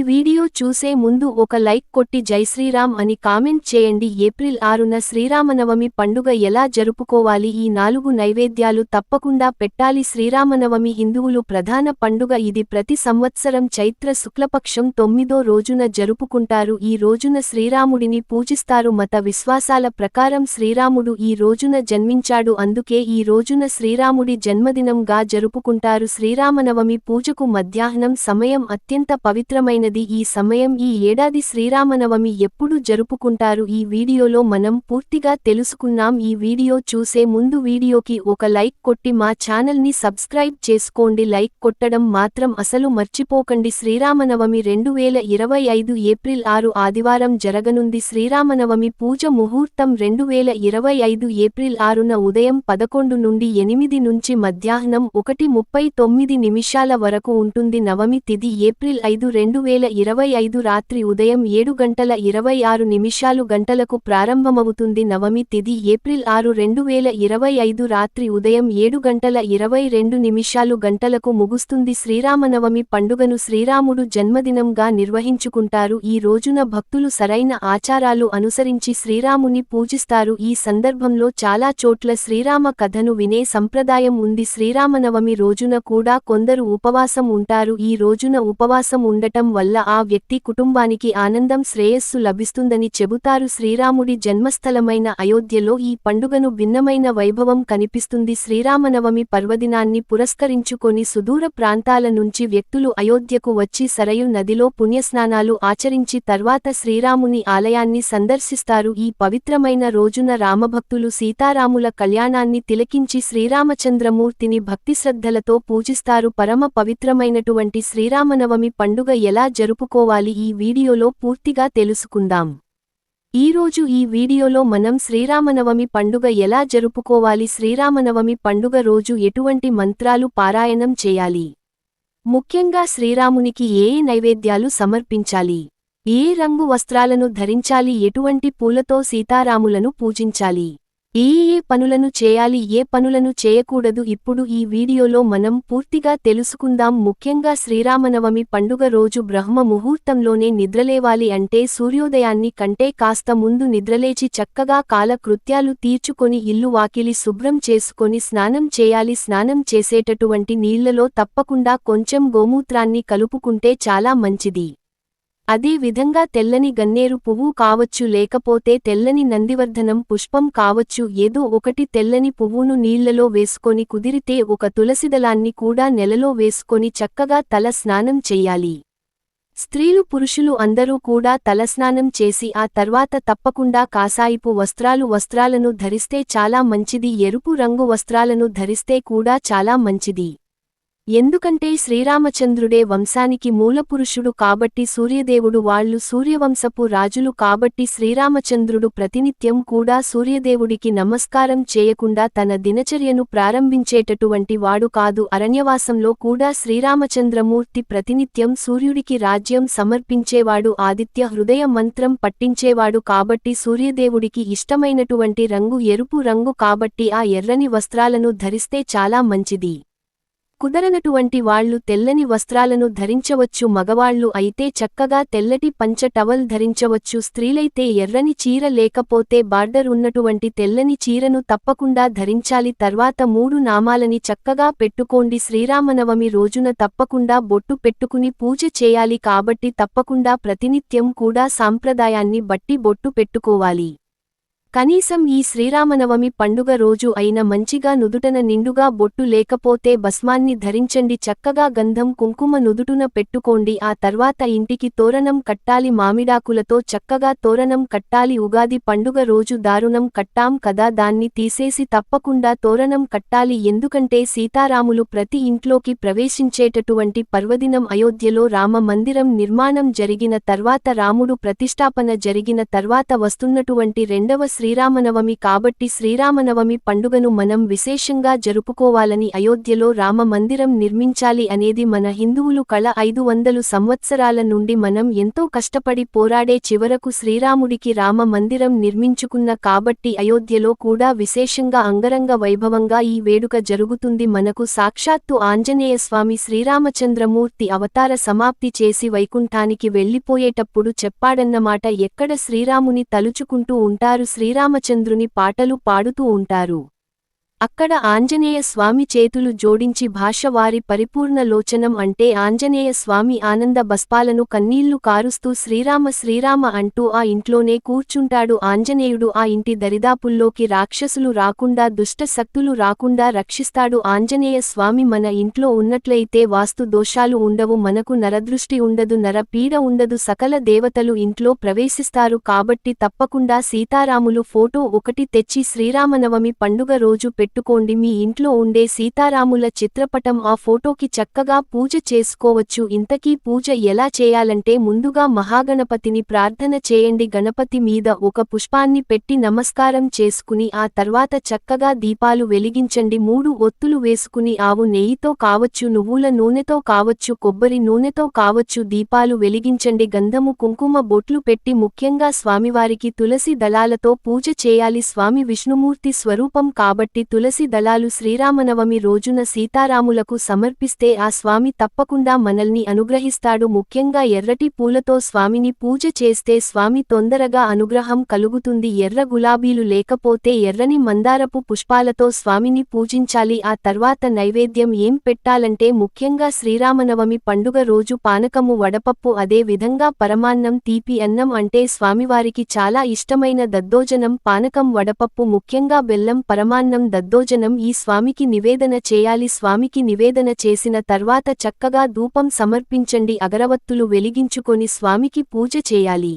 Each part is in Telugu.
వీడియో చూసే ముందు ఒక లైక్ కొట్టి జై శ్రీరామ్ అని కామెంట్ చేయండి. ఏప్రిల్ 6న శ్రీరామనవమి పండుగ ఎలా జరుపుకోవాలి? ఈ 4 నైవేద్యాలు తప్పకుండా పెట్టాలి. శ్రీరామనవమి హిందువులు ప్రధాన పండుగ. ఇది ప్రతి సంవత్సరం చైత్ర శుక్లపక్షం 9వ రోజున జరుపుకుంటారు. ఈ రోజున శ్రీరాముడిని పూజిస్తారు. మత విశ్వాసాల ప్రకారం శ్రీరాముడు ఈ రోజున జన్మించాడు, అందుకే ఈ రోజున శ్రీరాముడి జన్మదినంగా జరుపుకుంటారు. శ్రీరామనవమి పూజకు మధ్యాహ్నం సమయం అత్యంత పవిత్రమైనది. ఈ సమయం ఈ ఏడాది శ్రీరామనవమి ఎప్పుడు జరుపుకుంటారు ఈ వీడియోలో మనం పూర్తిగా తెలుసుకున్నాం. ఈ వీడియో చూసే ముందు వీడియోకి ఒక లైక్ కొట్టి మా ఛానల్ని సబ్స్క్రైబ్ చేసుకోండి. లైక్ కొట్టడం మాత్రం అసలు మర్చిపోకండి. శ్రీరామనవమి 2025 ఏప్రిల్ 6 ఆదివారం జరగనుంది. శ్రీరామనవమి పూజ ముహూర్తం 2025 ఏప్రిల్ 6న ఉదయం 11 నుండి 8 నుంచి మధ్యాహ్నం 1:39 వరకు ఉంటుంది. నవమి తిథి ఏప్రిల్ 5, 2025 రాత్రి ఉదయం 7:26 గంటలకు ప్రారంభమవుతుంది. నవమి తిథి ఏప్రిల్ 6, 2025 రాత్రి ఉదయం 7:22 గంటలకు ముగుస్తుంది. శ్రీరామనవమి పండుగను శ్రీరాముడు జన్మదినంగా నిర్వహించుకుంటారు. ఈ రోజున భక్తులు సరైన ఆచారాలు అనుసరించి శ్రీరాముని పూజిస్తారు. ఈ సందర్భంలో చాలా చోట్ల శ్రీరామ కథను వినే సంప్రదాయం ఉంది. శ్రీరామనవమి రోజున కూడా కొందరు ఉపవాసం ఉంటారు. ఈ రోజున ఉపవాసం ఉండటం వల్ల ఆ వ్యక్తి కుటుంబానికి ఆనందం, శ్రేయస్సు లభిస్తుందని చెబుతారు. శ్రీరాముడి జన్మస్థలమైన అయోధ్యలో ఈ పండుగను భిన్నమైన వైభవం కనిపిస్తుంది. శ్రీరామనవమి పర్వదినాన్ని పురస్కరించుకొని సుదూర ప్రాంతాల నుంచి వ్యక్తులు అయోధ్యకు వచ్చి సరయు నదిలో పుణ్యస్నానాలు ఆచరించి తర్వాత శ్రీరాముని ఆలయాన్ని సందర్శిస్తారు. ఈ పవిత్రమైన రోజున రామభక్తులు సీతారాముల కళ్యాణాన్ని తిలకించి శ్రీరామచంద్రమూర్తిని భక్తిశ్రద్ధలతో పూజిస్తారు. పరమ పవిత్రమైనటువంటి శ్రీరామనవమి పండుగ ఎలా జరుపుకోవాలి ఈ వీడియోలో పూర్తిగా తెలుసుకుందాం. ఈరోజు ఈ వీడియోలో మనం శ్రీరామనవమి పండుగ ఎలా జరుపుకోవాలి, శ్రీరామనవమి పండుగ రోజు ఎటువంటి మంత్రాలు పారాయణం చేయాలి, ముఖ్యంగా శ్రీరామునికి ఏ నైవేద్యాలు సమర్పించాలి, ఏ రంగు వస్త్రాలను ధరించాలి, ఎటువంటి పూలతో సీతారాములను పూజించాలి, ఏ పనులను చేయాలి, ఏ పనులను చేయకూడదు ఇప్పుడు ఈ వీడియోలో మనం పూర్తిగా తెలుసుకుందాం. ముఖ్యంగా శ్రీరామనవమి పండుగ రోజు బ్రహ్మ ముహూర్తంలోనే నిద్రలేవాలి. అంటే సూర్యోదయాన్ని కంటే కాస్త ముందు నిద్రలేచి చక్కగా కాలకృత్యాలు తీర్చుకొని ఇల్లు వాకిలి శుభ్రం చేసుకొని స్నానం చేయాలి. స్నానం చేసేటటువంటి నీళ్లలో తప్పకుండా కొంచెం గోమూత్రాన్ని కలుపుకుంటే చాలా మంచిది. అదే విధంగా తెల్లని గన్నేరు పువ్వు కావచ్చు, లేకపోతే తెల్లని నందివర్ధనం పుష్పం కావచ్చు, ఏదో ఒకటి తెల్లని పువ్వును నీళ్లలో వేసుకొని కుదిరితే ఒక తులసిదళాన్ని కూడా నెలలో వేసుకొని చక్కగా తల స్నానం చెయ్యాలి. స్త్రీలు పురుషులు అందరూ కూడా తలస్నానం చేసి ఆ తర్వాత తప్పకుండా కాషాయపు వస్త్రాలను ధరిస్తే చాలా మంచిది. ఎరుపు రంగు వస్త్రాలను ధరిస్తే కూడా చాలా మంచిది. ఎందుకంటే శ్రీరామచంద్రుడే వంశానికి మూలపురుషుడు కాబట్టి, సూర్యదేవుడు వాళ్ళు సూర్యవంశపు రాజులు కాబట్టి శ్రీరామచంద్రుడు ప్రతినిత్యం కూడా సూర్యదేవుడికి నమస్కారం చేయకుండా తన దినచర్యను ప్రారంభించేటటువంటి వాడు కాదు. అరణ్యవాసంలో కూడా శ్రీరామచంద్రమూర్తి ప్రతినిత్యం సూర్యుడికి రాజ్యం సమర్పించేవాడు, ఆదిత్య హృదయ మంత్రం పట్టించేవాడు కాబట్టి సూర్యదేవుడికి ఇష్టమైనటువంటి రంగు ఎరుపు రంగు కాబట్టి ఆ ఎర్రని వస్త్రాలను ధరిస్తే చాలా మంచిది. కుదరనటువంటి వాళ్లు తెల్లని వస్త్రాలను ధరించవచ్చు. మగవాళ్లు అయితే చక్కగా తెల్లటి పంచ టవల్ ధరించవచ్చు. స్త్రీలైతే ఎర్రని చీర లేకపోతే బార్డర్ ఉన్నటువంటి తెల్లని చీరను తప్పకుండా ధరించాలి. తర్వాత 3 నామాలని చక్కగా పెట్టుకోండి. శ్రీరామనవమి రోజున తప్పకుండా బొట్టు పెట్టుకుని పూజ చేయాలి కాబట్టి తప్పకుండా ప్రతినిత్యం కూడా సాంప్రదాయాన్ని బట్టి బొట్టు పెట్టుకోవాలి. కనీసం ఈ శ్రీరామనవమి పండుగ రోజు అయిన మంచిగా నుదుటన నిండుగా బొట్టు లేకపోతే భస్మాన్ని ధరించండి. చక్కగా గంధం కుంకుమ నుదుటున పెట్టుకోండి. ఆ తర్వాత ఇంటికి తోరణం కట్టాలి. మామిడాకులతో చక్కగా తోరణం కట్టాలి. ఉగాది పండుగ రోజు దారుణం కట్టాం కదా, దాన్ని తీసేసి తప్పకుండా తోరణం కట్టాలి. ఎందుకంటే సీతారాములు ప్రతి ఇంట్లోకి ప్రవేశించేటటువంటి పర్వదినం. అయోధ్యలో రామ మందిరం నిర్మాణం జరిగిన తర్వాత, రాముడు ప్రతిష్టాపన జరిగిన తర్వాత వస్తున్నటువంటి రెండవ శ్రీరామనవమి కాబట్టి శ్రీరామనవమి పండుగను మనం విశేషంగా జరుపుకోవాలని అయోధ్యలో రామ మందిరం నిర్మించాలి అనేది మన హిందువులు కళ. 500 సంవత్సరాల నుండి మనం ఎంతో కష్టపడి పోరాడే చివరకు శ్రీరాముడికి రామ మందిరం నిర్మించుకున్న కాబట్టి అయోధ్యలో కూడా విశేషంగా అంగరంగ వైభవంగా ఈ వేడుక జరుగుతుంది. మనకు సాక్షాత్తు ఆంజనేయస్వామి శ్రీరామచంద్రమూర్తి అవతార సమాప్తి చేసి వైకుంఠానికి వెళ్లిపోయేటప్పుడు చెప్పాడన్నమాట. ఎక్కడ శ్రీరాముని తలుచుకుంటూ ఉంటారు, శ్రీరామచంద్రుని పాటలు పాడుతూ ఉంటారు. అక్కడ ఆంజనేయ స్వామి చేతులు జోడించి భాష వారి పరిపూర్ణ లోచనం అంటే ఆంజనేయ స్వామి ఆనంద బస్పాలను కన్నీళ్లు కారుస్తూ శ్రీరామ శ్రీరామ అంటూ ఆ ఇంట్లోనే కూర్చుంటాడు. ఆంజనేయుడు ఆ ఇంటి దరిదాపుల్లోకి రాక్షసులు రాకుండా దుష్ట శక్తులు రాకుండా రక్షిస్తాడు. ఆంజనేయ స్వామి మన ఇంట్లో ఉన్నట్లయితే వాస్తు దోషాలు ఉండవు, మనకు నరదృష్టి ఉండదు, నర పీడ ఉండదు, సకల దేవతలు ఇంట్లో ప్రవేశిస్తారు. కాబట్టి తప్పకుండా సీతారాములు ఫోటో ఒకటి తెచ్చి శ్రీరామనవమి పండుగ రోజు పెట్టుకోండి. మీ ఇంట్లో ఉండే సీతారాముల చిత్రపటం ఆ ఫోటోకి చక్కగా పూజ చేసుకోవచ్చు. ఇంతకీ పూజ ఎలా చేయాలంటే ముందుగా మహాగణపతిని ప్రార్థన చేయండి. గణపతి మీద ఒక పుష్పాన్ని పెట్టి నమస్కారం చేసుకుని ఆ తర్వాత చక్కగా దీపాలు వెలిగించండి. 3 ఒత్తులు వేసుకుని ఆవు నెయ్యితో కావచ్చు, నువ్వుల నూనెతో కావచ్చు, కొబ్బరి నూనెతో కావచ్చు దీపాలు వెలిగించండి. గంధము కుంకుమ బొట్లు పెట్టి ముఖ్యంగా స్వామివారికి తులసి దళాలతో పూజ చేయాలి. స్వామి విష్ణుమూర్తి స్వరూపం కాబట్టి తులసి దళాలు శ్రీరామనవమి రోజున సీతారాములకు సమర్పిస్తే ఆ స్వామి తప్పకుండా మనల్ని అనుగ్రహిస్తాడు. ముఖ్యంగా ఎర్రటి పూలతో స్వామిని పూజ చేస్తే స్వామి తొందరగా అనుగ్రహం కలుగుతుంది. ఎర్ర గులాబీలు లేకపోతే ఎర్రని మందారపు పుష్పాలతో స్వామిని పూజించాలి. ఆ తర్వాత నైవేద్యం ఏం పెట్టాలంటే ముఖ్యంగా శ్రీరామనవమి పండుగ రోజు పానకము, వడపప్పు, అదే విధంగా పరమాన్నం, తీపి అన్నం అంటే స్వామివారికి చాలా ఇష్టమైన దద్దోజనం, పానకం, వడపప్పు, ముఖ్యంగా బెల్లం, పరమాన్నం, దద్దోజనం ఈ స్వామికి నివేదన చేయాలి. స్వామికి నివేదన చేసిన తర్వాత చక్కగా ధూపం సమర్పించండి. అగరవత్తులు వెలిగించుకొని స్వామికి పూజ చేయాలి.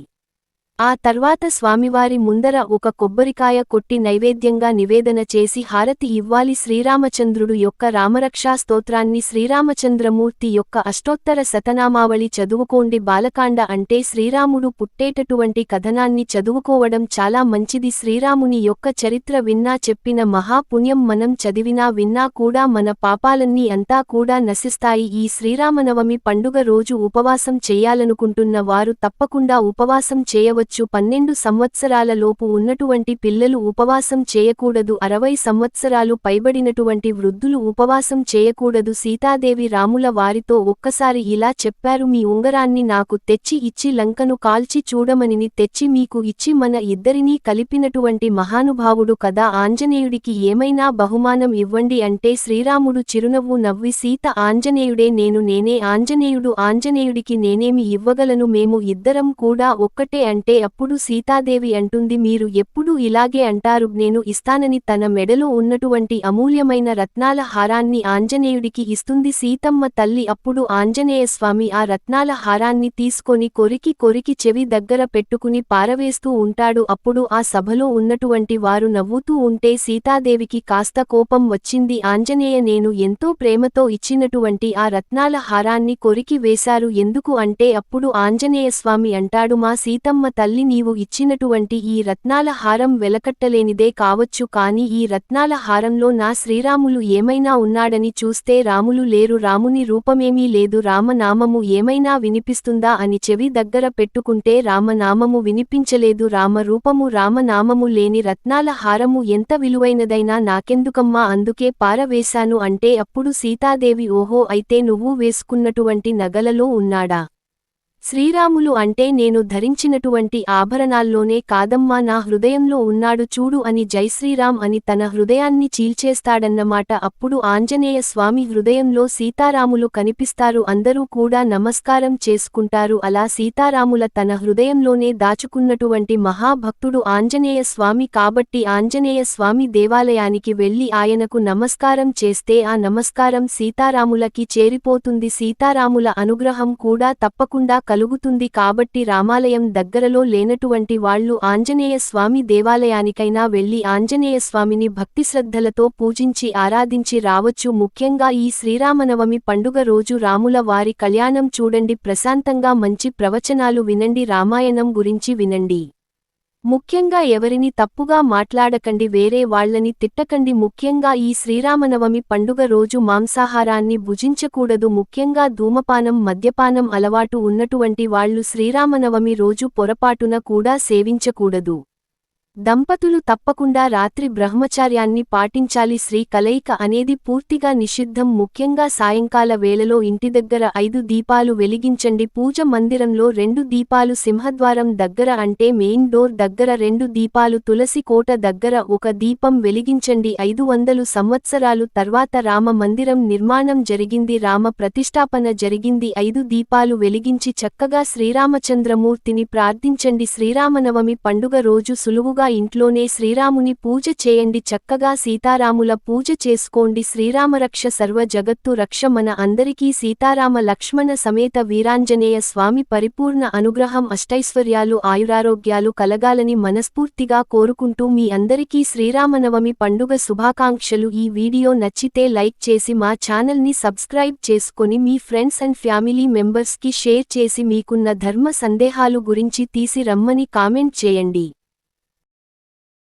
ఆ తర్వాత స్వామివారి ముందర ఒక కొబ్బరికాయ కొట్టి నైవేద్యంగా నివేదన చేసి హారతి ఇవ్వాలి. శ్రీరామచంద్రుడు యొక్క రామరక్షా స్తోత్రాన్ని, శ్రీరామచంద్రమూర్తి యొక్క అష్టోత్తర శతనామావళి చదువుకోండి. బాలకాండ అంటే శ్రీరాముడు పుట్టేటటువంటి కథనాన్ని చదువుకోవడం చాలా మంచిది. శ్రీరాముని యొక్క చరిత్ర విన్నా, చెప్పిన మహాపుణ్యం. మనం చదివినా విన్నా కూడా మన పాపాలన్నీ అంతా కూడా నశిస్తాయి. ఈ శ్రీరామనవమి పండుగ రోజు ఉపవాసం చేయాలనుకుంటున్న వారు తప్పకుండా ఉపవాసం చేయవచ్చు. 12 సంవత్సరాల లోపు ఉన్నటువంటి పిల్లలు ఉపవాసం చేయకూడదు. 60 సంవత్సరాలు పైబడినటువంటి వృద్ధులు ఉపవాసం చేయకూడదు. సీతాదేవి రాముల వారితో ఒక్కసారి ఇలా చెప్పారు, మీ ఉంగరాన్ని నాకు తెచ్చి ఇచ్చి లంకను కాల్చి చూడమనిని తెచ్చి మీకు ఇచ్చి మన ఇద్దరినీ కలిపినటువంటి మహానుభావుడు కదా, ఆంజనేయుడికి ఏమైనా బహుమానం ఇవ్వండి అంటే శ్రీరాముడు చిరునవ్వు నవ్వి సీత ఆంజనేయుడే నేనే ఆంజనేయుడు ఆంజనేయుడికి నేనేమి ఇవ్వగలను, మేము ఇద్దరం కూడా ఒక్కటే అంటే అప్పుడు సీతాదేవి అంటుంది, మీరు ఎప్పుడూ ఇలాగే అంటారు, నేను ఇస్తానని తన మెడలో ఉన్నటువంటి అమూల్యమైన రత్నాల హారాన్ని ఆంజనేయుడికి ఇస్తుంది. సీతమ్మ తల్లి అప్పుడు ఆంజనేయస్వామి ఆ రత్నాల హారాన్ని తీసుకొని కొరికి చెవి దగ్గర పెట్టుకుని పారవేస్తూ ఉంటాడు. అప్పుడు ఆ సభలో ఉన్నటువంటి వారు నవ్వుతూ ఉంటే సీతాదేవికి కాస్త కోపం వచ్చింది. ఆంజనేయ, నేను ఎంతో ప్రేమతో ఇచ్చినటువంటి ఆ రత్నాల హారాన్ని కొరికి వేశారు ఎందుకు అంటే అప్పుడు ఆంజనేయస్వామి అంటాడు, మా సీతమ్మ తల్లి, నీవు ఇచ్చినటువంటి ఈ రత్నాల హారం వెలకట్టలేనిదే కావచ్చు, కాని ఈ రత్నాల హారంలో నా శ్రీరాములు ఏమైనా ఉన్నాడని చూస్తే రాములు లేరు, రాముని రూపమేమీ లేదు, రామనామము ఏమైనా వినిపిస్తుందా అని చెవి దగ్గర పెట్టుకుంటే రామనామము వినిపించలేదు. రామరూపము రామనామము లేని రత్నాల హారము ఎంత విలువైనదైనా నాకెందుకమ్మా, అందుకే పారవేశాను అంటే అప్పుడు సీతాదేవి, ఓహో, అయితే నువ్వు వేసుకున్నటువంటి నగలలో ఉన్నాడా శ్రీరాములు అంటే నేను ధరించినటువంటి ఆభరణాల్లోనే కాదమ్మా, నా హృదయంలో ఉన్నాడు చూడు అని జైశ్రీరామ్ అని తన హృదయాన్ని చీల్చేస్తాడన్నమాట. అప్పుడు ఆంజనేయ స్వామి హృదయంలో సీతారాములు కనిపిస్తారు. అందరూ కూడా నమస్కారం చేసుకుంటారు. అలా సీతారాముల తన హృదయంలోనే దాచుకున్నటువంటి మహాభక్తుడు ఆంజనేయ స్వామి కాబట్టి ఆంజనేయ స్వామి దేవాలయానికి వెళ్లి ఆయనకు నమస్కారం చేస్తే ఆ నమస్కారం సీతారాములకి చేరిపోతుంది. సీతారాముల అనుగ్రహం కూడా తప్పకుండా కలుగుతుంది. కాబట్టి రామాలయం దగ్గరలో లేనటువంటి వాళ్లు ఆంజనేయ స్వామి దేవాలయానికైనా వెళ్లి ఆంజనేయ స్వామిని భక్తిశ్రద్ధలతో పూజించి ఆరాధించి రావచ్చు. ముఖ్యంగా ఈ శ్రీరామనవమి పండుగ రోజు రాముల వారి కళ్యాణం చూడండి, ప్రశాంతంగా మంచి ప్రవచనాలు వినండి, రామాయణం గురించి వినండి. ముఖ్యంగా ఎవరిని తప్పుగా మాట్లాడకండి, వేరే వాళ్ళని తిట్టకండి. ముఖ్యంగా ఈ శ్రీరామనవమి పండుగ రోజు మాంసాహారాన్ని భుజించకూడదు. ముఖ్యంగా ధూమపానం, మద్యపానం అలవాటు ఉన్నటువంటి వాళ్ళు శ్రీరామనవమి రోజు పొరపాటున కూడా సేవించకూడదు. దంపతులు తప్పకుండా రాత్రి బ్రహ్మచార్యాన్ని పాటించాలి. స్త్రీ కలయిక అనేది పూర్తిగా నిషిద్ధం. ముఖ్యంగా సాయంకాల వేళలో ఇంటి దగ్గర 5 దీపాలు వెలిగించండి. పూజ మందిరంలో 2 దీపాలు, సింహద్వారం దగ్గర అంటే మెయిన్ డోర్ దగ్గర 2 దీపాలు, తులసి కోట దగ్గర 1 దీపం వెలిగించండి. 500 సంవత్సరాలు తర్వాత రామ మందిరం నిర్మాణం జరిగింది, రామ ప్రతిష్టాపన జరిగింది. 5 దీపాలు వెలిగించి చక్కగా శ్రీరామచంద్రమూర్తిని ప్రార్థించండి. శ్రీరామనవమి పండుగ రోజు సులువుగా ఇంట్లోనే శ్రీరాముని పూజ చేయండి. చక్కగా సీతారాముల పూజ చేసుకోండి. శ్రీరామరక్ష సర్వ జగత్తు రక్ష. మన అందరికీ సీతారామ లక్ష్మణ సమేత వీరాంజనేయ స్వామి పరిపూర్ణ అనుగ్రహం, అష్టైశ్వర్యాలు, ఆయురారోగ్యాలు కలగాలని మనస్ఫూర్తిగా కోరుకుంటూ మీ అందరికీ శ్రీరామనవమి పండుగ శుభాకాంక్షలు. ఈ వీడియో నచ్చితే లైక్ చేసి మా ఛానల్ని సబ్స్క్రైబ్ చేసుకొని మీ ఫ్రెండ్స్ అండ్ ఫ్యామిలీ మెంబర్స్కి షేర్ చేసి మీకున్న ధర్మ సందేహాలు గురించి తీసి రమ్మని కామెంట్ చేయండి.